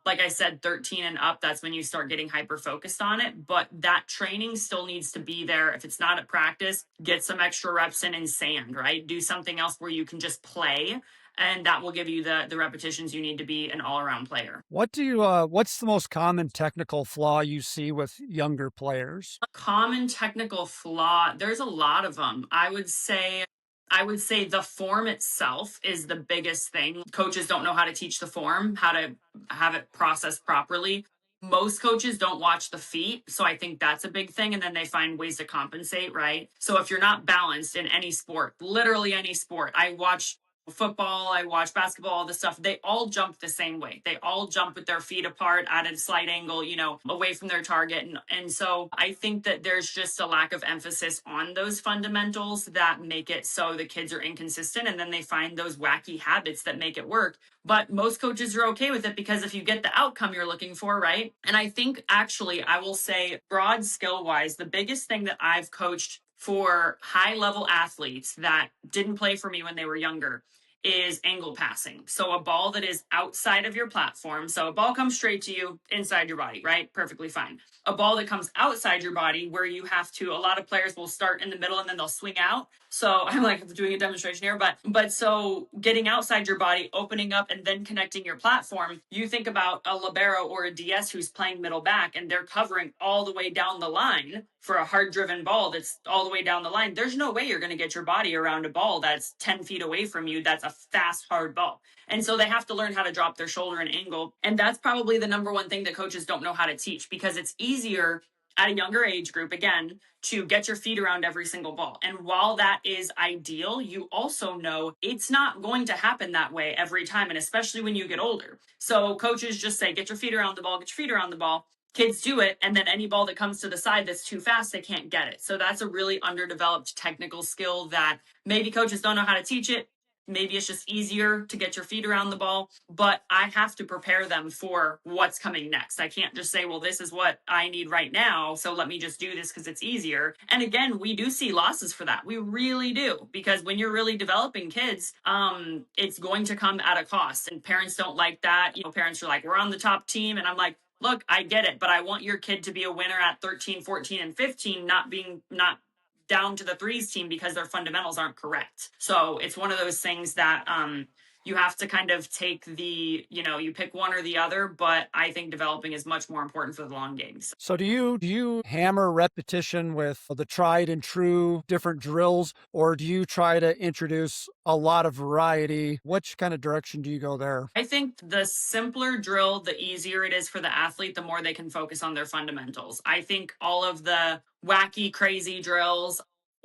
like I said, 13 and up. That's when you start getting hyper focused on it. But that training still needs to be there. If it's not at practice, get some extra reps in sand, right? Do something else where you can just play, and that will give you the repetitions you need to be an all-around player. What's the most common technical flaw you see with younger players? A common technical flaw, there's a lot of them. I would say the form itself is the biggest thing. Coaches don't know how to teach the form, how to have it processed properly. Most coaches don't watch the feet. So I think that's a big thing. And then they find ways to compensate, right? So if you're not balanced in any sport, literally any sport, I watch football, I watch basketball, all this stuff, they all jump the same way. They all jump with their feet apart at a slight angle, away from their target. And so I think that there's just a lack of emphasis on those fundamentals that make it so the kids are inconsistent. And then they find those wacky habits that make it work. But most coaches are okay with it because if you get the outcome you're looking for, right? And I think actually, I will say, broad skill wise, the biggest thing that I've coached for high level athletes that didn't play for me when they were younger is angle passing. So a ball that is outside of your platform. So a ball comes straight to you inside your body, right? Perfectly fine. A ball that comes outside your body where you have to, a lot of players will start in the middle and then they'll swing out. So I'm like doing a demonstration here, but so getting outside your body, opening up and then connecting your platform, you think about a libero or a DS who's playing middle back and they're covering all the way down the line for a hard driven ball that's all the way down the line. There's no way you're going to get your body around a ball that's 10 feet away from you. That's a fast, hard ball. And so they have to learn how to drop their shoulder and angle. And that's probably the number one thing that coaches don't know how to teach, because it's easier at a younger age group, again, to get your feet around every single ball. And while that is ideal, you also know it's not going to happen that way every time. And especially when you get older. So coaches just say, get your feet around the ball, get your feet around the ball. Kids do it. And then any ball that comes to the side that's too fast, they can't get it. So that's a really underdeveloped technical skill that maybe coaches don't know how to teach it. Maybe it's just easier to get your feet around the ball, but I have to prepare them for what's coming next. I can't just say, well, this is what I need right now, so let me just do this because it's easier. And again, we do see losses for that. We really do, because when you're really developing kids, it's going to come at a cost. And parents don't like that. Parents are like, we're on the top team. And I'm like, look, I get it, but I want your kid to be a winner at 13, 14, and 15, not down to the threes team because their fundamentals aren't correct. So it's one of those things that you have to kind of take you pick one or the other, but I think developing is much more important for the long games. So do you hammer repetition with the tried and true different drills, or do you try to introduce a lot of variety? Which kind of direction do you go there? I think the simpler drill, the easier it is for the athlete, the more they can focus on their fundamentals. I think all of the wacky, crazy drills,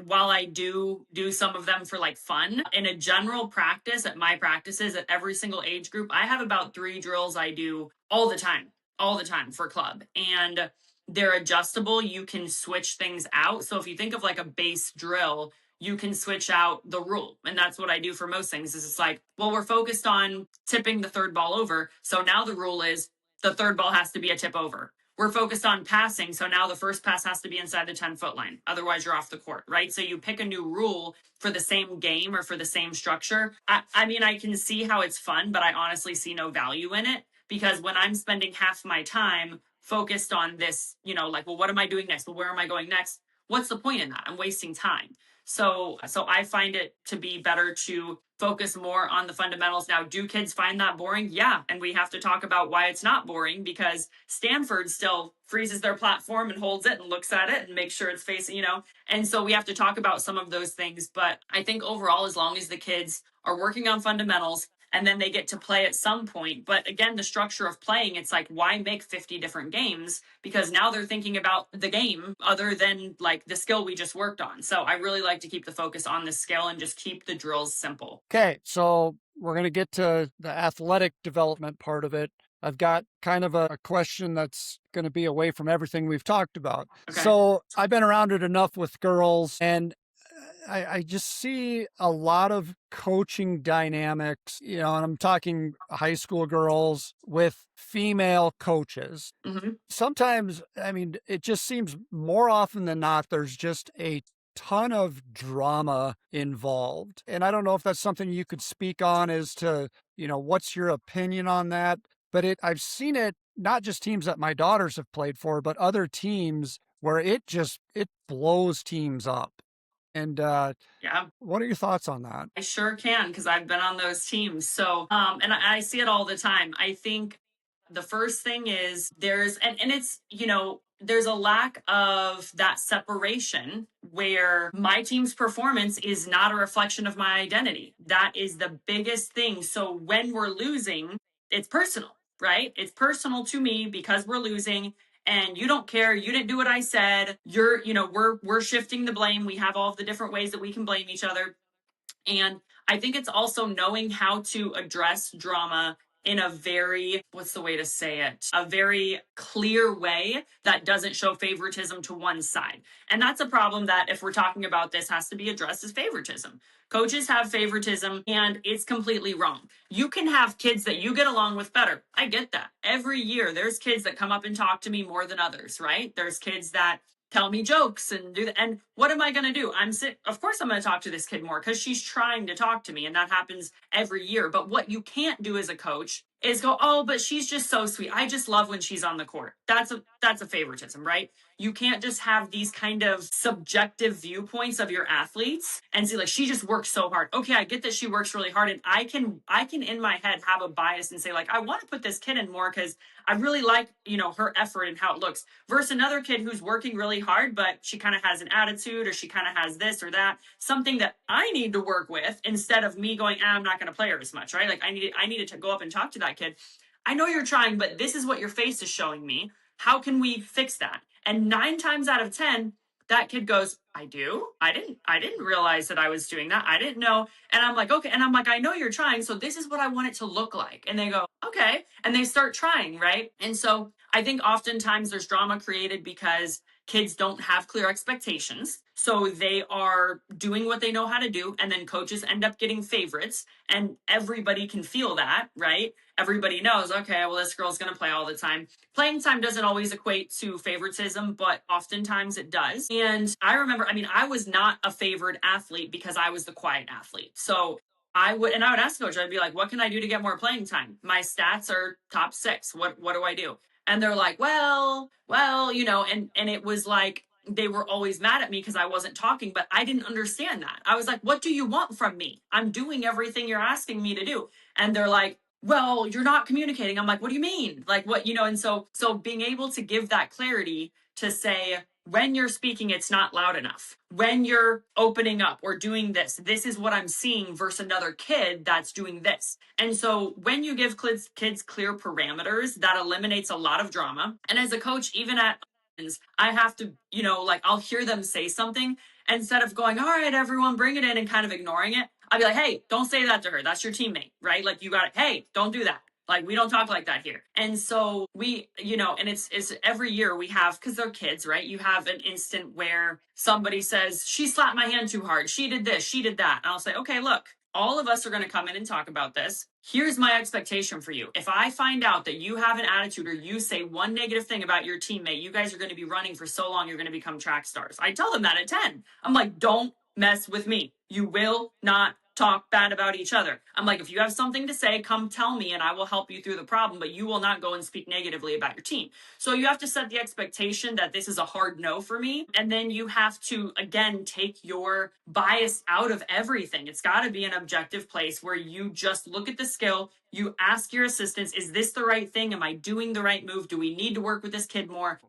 while I do some of them for like fun, in a general practice at my practices at every single age group, I have about 3 drills I do all the time for club. And they're adjustable. You can switch things out. So if you think of like a base drill, you can switch out the rule. And that's what I do for most things. Is it's like, well, we're focused on tipping the third ball over. So now the rule is the third ball has to be a tip over. We're focused on passing. So now the first pass has to be inside the 10-foot line. Otherwise, you're off the court, right? So you pick a new rule for the same game or for the same structure. I mean, I can see how it's fun, but I honestly see no value in it, because when I'm spending half my time focused on this, like, well, what am I doing next? Well, where am I going next? What's the point in that? I'm wasting time. So I find it to be better to focus more on the fundamentals. Now, do kids find that boring? Yeah. And we have to talk about why it's not boring, because Stanford still freezes their platform and holds it and looks at it and makes sure it's facing, and so we have to talk about some of those things. But I think overall, as long as the kids are working on fundamentals, and then they get to play at some point. But again, the structure of playing, it's like, why make 50 different games? Because now they're thinking about the game other than like the skill we just worked on. So I really like to keep the focus on the skill and just keep the drills simple. Okay, so we're going to get to the athletic development part of it. I've got kind of a question that's going to be away from everything we've talked about. Okay. So I've been around it enough with girls, and I just see a lot of coaching dynamics, and I'm talking high school girls with female coaches. Mm-hmm. Sometimes, I mean, it just seems more often than not, there's just a ton of drama involved. And I don't know if that's something you could speak on as to, what's your opinion on that? But I've seen it, not just teams that my daughters have played for, but other teams where it blows teams up. And Yeah, what are your thoughts on that? I sure can, because I've been on those teams. So, and I see it all the time. I think the first thing is there's a lack of that separation where my team's performance is not a reflection of my identity. That is the biggest thing. So when we're losing, it's personal, right? It's personal to me because we're losing and you don't care. You didn't do what I said. We're shifting the blame. We have all of the different ways that we can blame each other. And I think it's also knowing how to address drama in a very, what's the way to say it? A very clear way that doesn't show favoritism to one side. And that's a problem that, if we're talking about this, has to be addressed as favoritism. Coaches have favoritism and it's completely wrong. You can have kids that you get along with better. I get that. Every year there's kids that come up and talk to me more than others, right? There's kids that tell me jokes and do that. And what am I going to do? Of course I'm going to talk to this kid more because she's trying to talk to me, and that happens every year. But what you can't do as a coach is go, oh, but she's just so sweet. I just love when she's on the court. That's a favoritism, right? You can't just have these kind of subjective viewpoints of your athletes and say, like, she just works so hard. Okay, I get that she works really hard, and I can in my head have a bias and say, like, I want to put this kid in more because I really like, her effort and how it looks, versus another kid who's working really hard, but she kind of has an attitude, or she kind of has this or that, something that I need to work with, instead of me going, I'm not going to play her as much, right? Like, I needed to go up and talk to that kid. I know you're trying, but this is what your face is showing me. How can we fix that? And 9 times out of 10, that kid goes, I do. I didn't realize that I was doing that. I didn't know. And I'm like, okay. And I'm like, I know you're trying. So this is what I want it to look like. And they go, okay. And they start trying, right? And so I think oftentimes there's drama created because kids don't have clear expectations. So they are doing what they know how to do. And then coaches end up getting favorites. And everybody can feel that, right? Everybody knows, okay, well, this girl's going to play all the time. Playing time doesn't always equate to favoritism, but oftentimes it does. And I remember, I was not a favored athlete because I was the quiet athlete. So I would ask coach, I'd be like, what can I do to get more playing time? My stats are top 6. What do I do? And they're like, well, and it was like, they were always mad at me because I wasn't talking, but I didn't understand that. I was like, what do you want from me? I'm doing everything you're asking me to do. And they're like, well, you're not communicating. I'm like, what do you mean? Like, what, and so being able to give that clarity to say, when you're speaking, it's not loud enough. When you're opening up or doing this is what I'm seeing, versus another kid that's doing this. And so when you give kids clear parameters, that eliminates a lot of drama. And as a coach, even at I have to, I'll hear them say something, instead of going, all right, everyone, bring it in, and kind of ignoring it. I'd be like, hey, don't say that to her. That's your teammate, right? Like, you got it. Hey, don't do that. Like, we don't talk like that here. And so we, and it's every year we have, because they're kids, right? You have an instant where somebody says, she slapped my hand too hard. She did this, she did that. And I'll say, okay, look, all of us are going to come in and talk about this. Here's my expectation for you. If I find out that you have an attitude, or you say one negative thing about your teammate, you guys are going to be running for so long, you're going to become track stars. I tell them that at 10. I'm like, don't mess with me. You will not talk bad about each other. I'm like, if you have something to say, come tell me and I will help you through the problem, but you will not go and speak negatively about your team. So you have to set the expectation that this is a hard no for me. And then you have to, again, take your bias out of everything. It's got to be an objective place where you just look at the skill. You ask your assistants, is this the right thing? Am I doing the right move? Do we need to work with this kid more?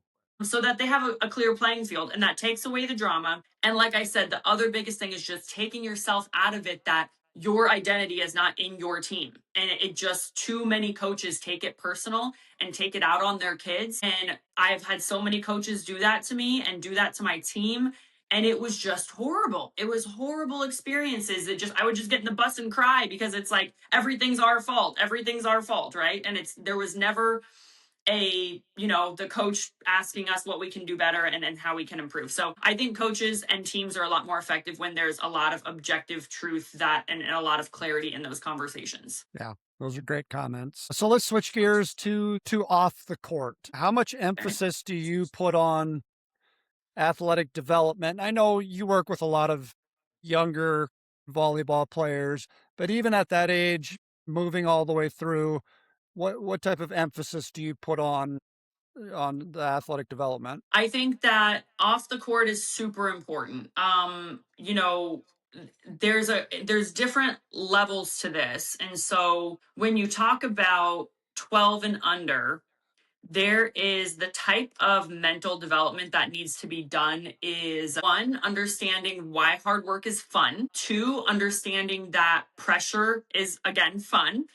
So that they have a clear playing field, and that takes away the drama. And like I said, the other biggest thing is just taking yourself out of it, that your identity is not in your team. And it just, too many coaches take it personal and take it out on their kids. And I've had so many coaches do that to me and do that to my team. And it was just horrible. It was horrible experiences. I would just get in the bus and cry, because it's like, everything's our fault. Everything's our fault, right? And there was never the coach asking us what we can do better and how we can improve. So I think coaches and teams are a lot more effective when there's a lot of objective truth and a lot of clarity in those conversations. Yeah, those are great comments. So let's switch gears to off the court. How much emphasis do you put on athletic development? I know you work with a lot of younger volleyball players, but even at that age, moving all the way through, what type of emphasis do you put on the athletic development? I think that off the court is super important. There's different levels to this. And so when you talk about 12 and under, there is the type of mental development that needs to be done is one, understanding why hard work is fun. Two, understanding that pressure is again fun.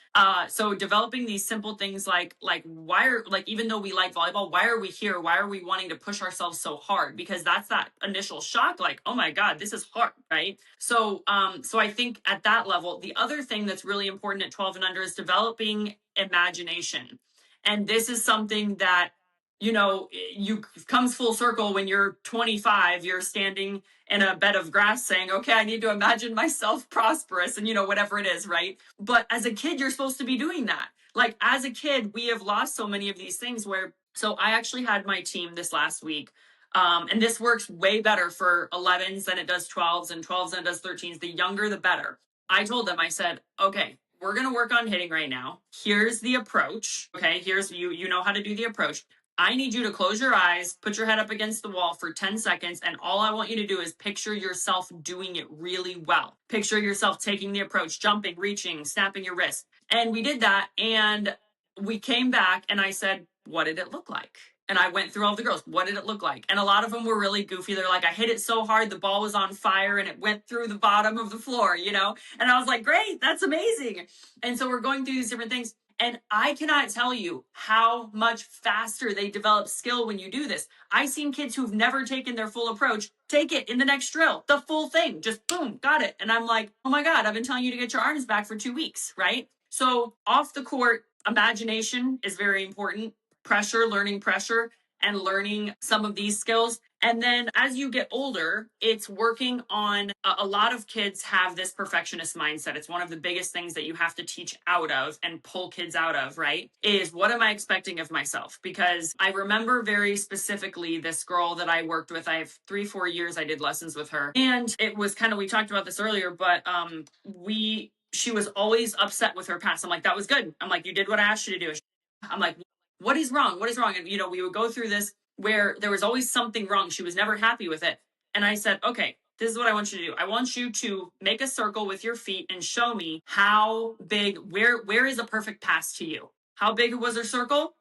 So developing these simple things like why are like even though we like volleyball, why are we here? Why are we wanting to push ourselves so hard? Because that's that initial shock, like, oh my God, this is hard, right? So I think at that level, the other thing that's really important at 12 and under is developing imagination. And this is something that, you comes full circle when you're 25, you're standing in a bed of grass saying, okay, I need to imagine myself prosperous and, whatever it is, right? But as a kid, you're supposed to be doing that. Like as a kid, we have lost so many of these things so I actually had my team this last week. And this works way better for 11s than it does 12s and 12s than it does 13s. The younger, the better. I told them, I said, okay, we're going to work on hitting right now. Here's the approach. Okay. Here's you know how to do the approach. I need you to close your eyes, put your head up against the wall for 10 seconds. And all I want you to do is picture yourself doing it really well. Picture yourself taking the approach, jumping, reaching, snapping your wrist. And we did that. And we came back and I said, what did it look like? And I went through all the girls. What did it look like? And a lot of them were really goofy. They're like, I hit it so hard, the ball was on fire and it went through the bottom of the floor, And I was like, great, that's amazing. And so we're going through these different things. And I cannot tell you how much faster they develop skill when you do this. I've seen kids who've never taken their full approach take it in the next drill, the full thing, just boom, got it. And I'm like, oh my God, I've been telling you to get your arms back for 2 weeks, right? So off the court, imagination is very important. Learning pressure, and learning some of these skills. And then as you get older, it's working on a lot of kids have this perfectionist mindset. It's one of the biggest things that you have to teach out of and pull kids out of, right? Is what am I expecting of myself? Because I remember very specifically this girl that I worked with. I have 3-4 years I did lessons with her. And it was kind of, we talked about this earlier, but she was always upset with her past. I'm like, that was good. I'm like, you did what I asked you to do. I'm like, what is wrong? What is wrong? And, we would go through this where there was always something wrong. She was never happy with it. And I said, okay, this is what I want you to do. I want you to make a circle with your feet and show me how big, where is a perfect pass to you? How big was her circle?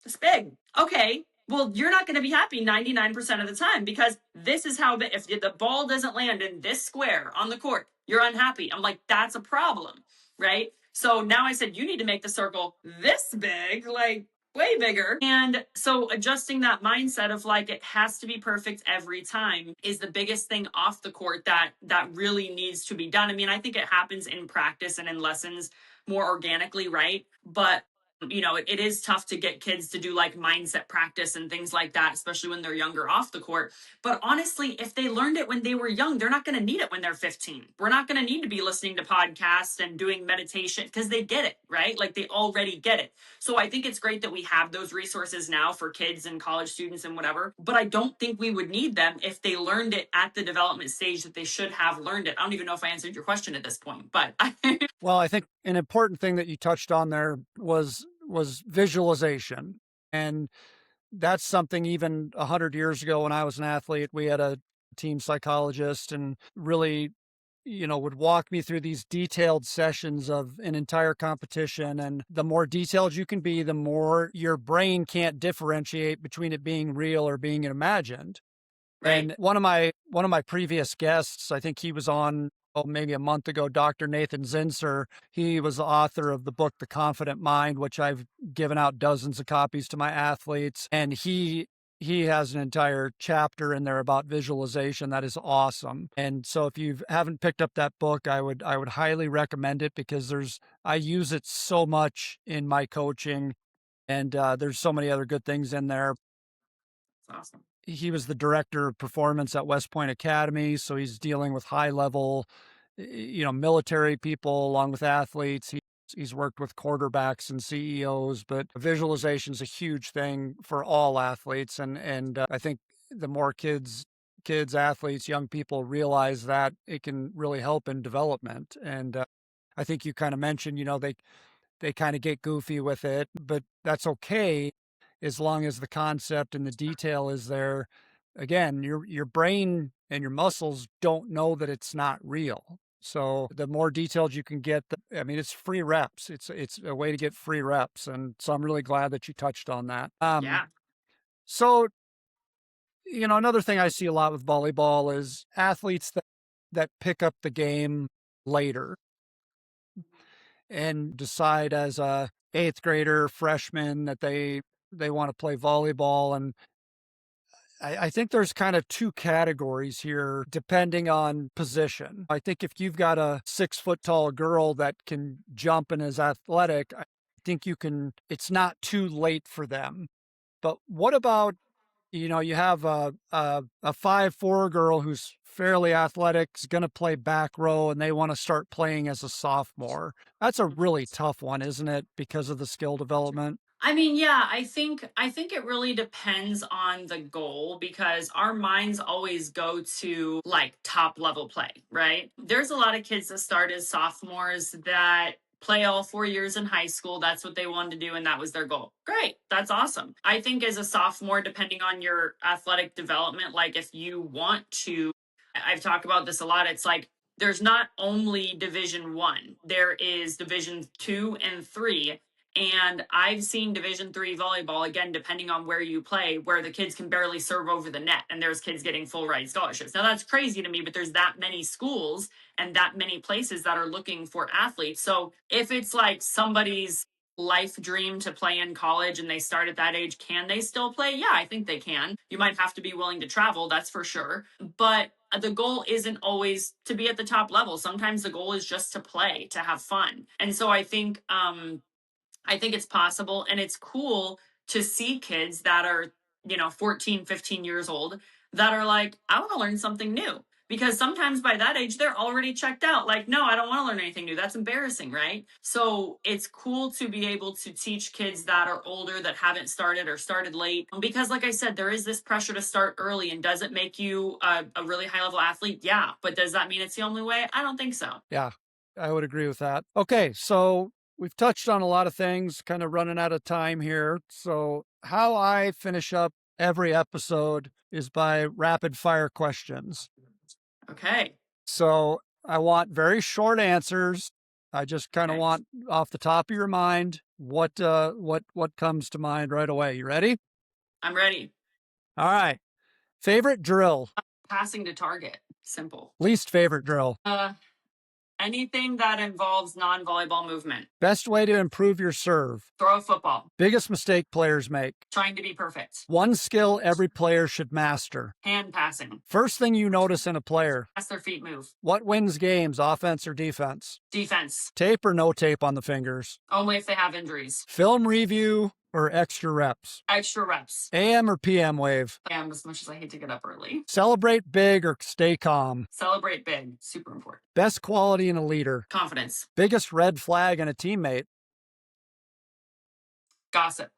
It's big. Okay. Well, you're not going to be happy 99% of the time because this is how big, if the ball doesn't land in this square on the court, you're unhappy. I'm like, that's a problem, right? So now I said, you need to make the circle this big, like way bigger. And so adjusting that mindset of like, it has to be perfect every time is the biggest thing off the court that really needs to be done. I mean, I think it happens in practice and in lessons more organically, right? But it is tough to get kids to do like mindset practice and things like that, especially when they're younger off the court. But honestly, if they learned it when they were young, they're not going to need it when they're 15. We're not going to need to be listening to podcasts and doing meditation because they get it, right? Like they already get it. So I think it's great that we have those resources now for kids and college students and whatever, but I don't think we would need them if they learned it at the development stage that they should have learned it. I don't even know if I answered your question at this point, but Well, I think an important thing that you touched on there was visualization. And that's something even 100 years ago when I was an athlete, we had a team psychologist and really, would walk me through these detailed sessions of an entire competition. And the more detailed you can be, the more your brain can't differentiate between it being real or being imagined. right. And one of my previous guests, I think he was on maybe a month ago, Dr. Nathan Zinser. He was the author of the book The Confident Mind, which I've given out dozens of copies to my athletes. And he has an entire chapter in there about visualization that is awesome. And so if you haven't picked up that book, I would highly recommend it because I use it so much in my coaching, and there's so many other good things in there. That's awesome. He was the director of performance at West Point Academy, so he's dealing with high level, military people along with athletes. He's worked with quarterbacks and CEOs, but visualization is a huge thing for all athletes, and I think the more kids, athletes, young people realize that it can really help in development. And I think you kind of mentioned, they kind of get goofy with it, but that's okay as long as the concept and the detail is there. Again, your brain and your muscles don't know that it's not real. So the more detailed you can get, I mean, it's free reps. It's a way to get free reps, and so I'm really glad that you touched on that. Yeah. So another thing I see a lot with volleyball is athletes that pick up the game later and decide as a eighth grader, freshman that they want to play volleyball. And I think there's kind of two categories here depending on position. I think if you've got a 6 foot tall girl that can jump and is athletic, I think it's not too late for them. But what about, you have a 5'4" girl who's fairly athletic, is going to play back row, and they want to start playing as a sophomore. That's a really tough one, isn't it? Because of the skill development. I mean, yeah, I think it really depends on the goal because our minds always go to like top level play, right? There's a lot of kids that start as sophomores that play all 4 years in high school. That's what they wanted to do and that was their goal. Great. That's awesome. I think as a sophomore, depending on your athletic development, like if you want to, I've talked about this a lot. It's like there's not only Division 1, there is Division 2 and 3. And I've seen Division 3 volleyball, again, depending on where you play, where the kids can barely serve over the net and there's kids getting full ride scholarships. Now that's crazy to me, but there's that many schools and that many places that are looking for athletes. So if it's like somebody's life dream to play in college and they start at that age, can they still play? Yeah, I think they can. You might have to be willing to travel, that's for sure. But the goal isn't always to be at the top level. Sometimes the goal is just to play, to have fun. And so I think it's possible and it's cool to see kids that are, 14, 15 years old that are like, I want to learn something new. Because sometimes by that age, they're already checked out. Like, no, I don't want to learn anything new. That's embarrassing, right? So it's cool to be able to teach kids that are older, that haven't started or started late. Because like I said, there is this pressure to start early. And does it make you a really high level athlete? Yeah. But does that mean it's the only way? I don't think so. Yeah, I would agree with that. Okay, so we've touched on a lot of things, kind of running out of time here. So how I finish up every episode is by rapid fire questions. Okay. So I want very short answers. I just kind of want off the top of your mind what comes to mind right away. You ready? I'm ready. All right. Favorite drill? Passing to target. Simple. Least favorite drill? Anything that involves non-volleyball movement. Best way to improve your serve? Throw a football. Biggest mistake players make? Trying to be perfect. One skill every player should master? Hand passing. First thing you notice in a player? Fast their feet move. What wins games, offense or defense? Defense. Tape or no tape on the fingers? Only if they have injuries. Film review or extra reps? Extra reps. AM or PM wave? As much as I hate to get up early. Celebrate big or stay calm? Celebrate big. Super important. Best quality in a leader? Confidence. Biggest red flag in a teammate? Gossip.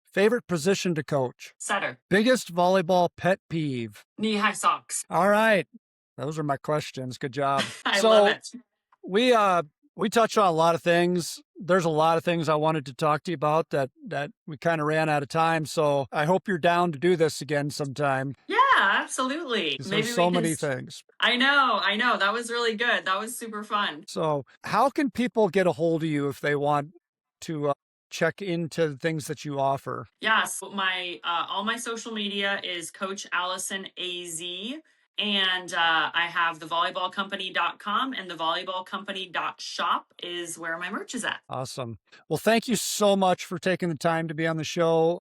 Favorite position to coach? Setter. Biggest volleyball pet peeve? Knee-high socks. All right. Those are my questions. Good job. I love it. We touched on a lot of things. There's a lot of things I wanted to talk to you about that we kind of ran out of time. So I hope you're down to do this again sometime. Yeah, absolutely. There's so many things. I know. That was really good. That was super fun. So how can people get a hold of you if they want to check into the things that you offer? Yes. My all my social media is Coach Alison AZ. And I have the volleyballcompany.com and the volleyballcompany.shop is where my merch is at. Awesome. Well, thank you so much for taking the time to be on the show.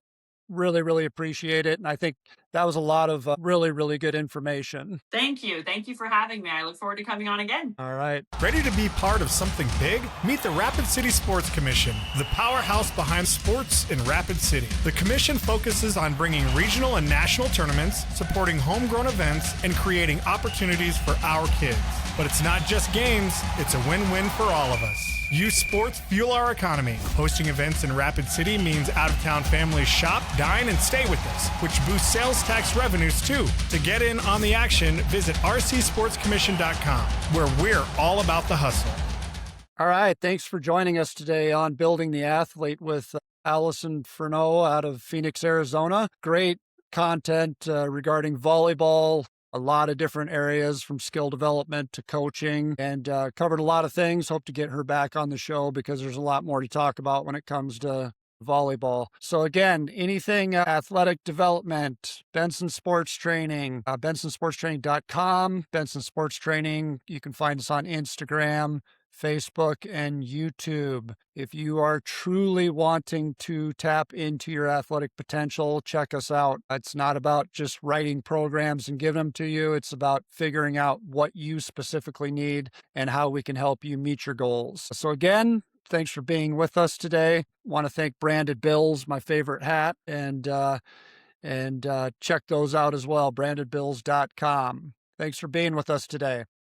Really, really appreciate it. And I think that was a lot of really, really good information. Thank you. Thank you for having me. I look forward to coming on again. All right. Ready to be part of something big? Meet the Rapid City Sports Commission, the powerhouse behind sports in Rapid City. The commission focuses on bringing regional and national tournaments, supporting homegrown events, and creating opportunities for our kids. But it's not just games, it's a win-win for all of us. Youth sports fuel our economy. Hosting events in Rapid City means out-of-town families shop, dine, and stay with us, which boosts sales tax revenues too. To get in on the action, visit rcsportscommission.com, where we're all about the hustle. All right. Thanks for joining us today on Building the Athlete with Alison Furno out of Phoenix, Arizona. Great content regarding volleyball, a lot of different areas from skill development to coaching, and covered a lot of things. Hope to get her back on the show because there's a lot more to talk about when it comes to volleyball. So again, anything athletic development, Benson Sports Training, bensonsportstraining.com, Benson Sports Training. You can find us on Instagram, Facebook, and YouTube. If you are truly wanting to tap into your athletic potential, check us out. It's not about just writing programs and giving them to you. It's about figuring out what you specifically need and how we can help you meet your goals. So again, thanks for being with us today. Want to thank Branded Bills, my favorite hat, and check those out as well, brandedbills.com. Thanks for being with us today.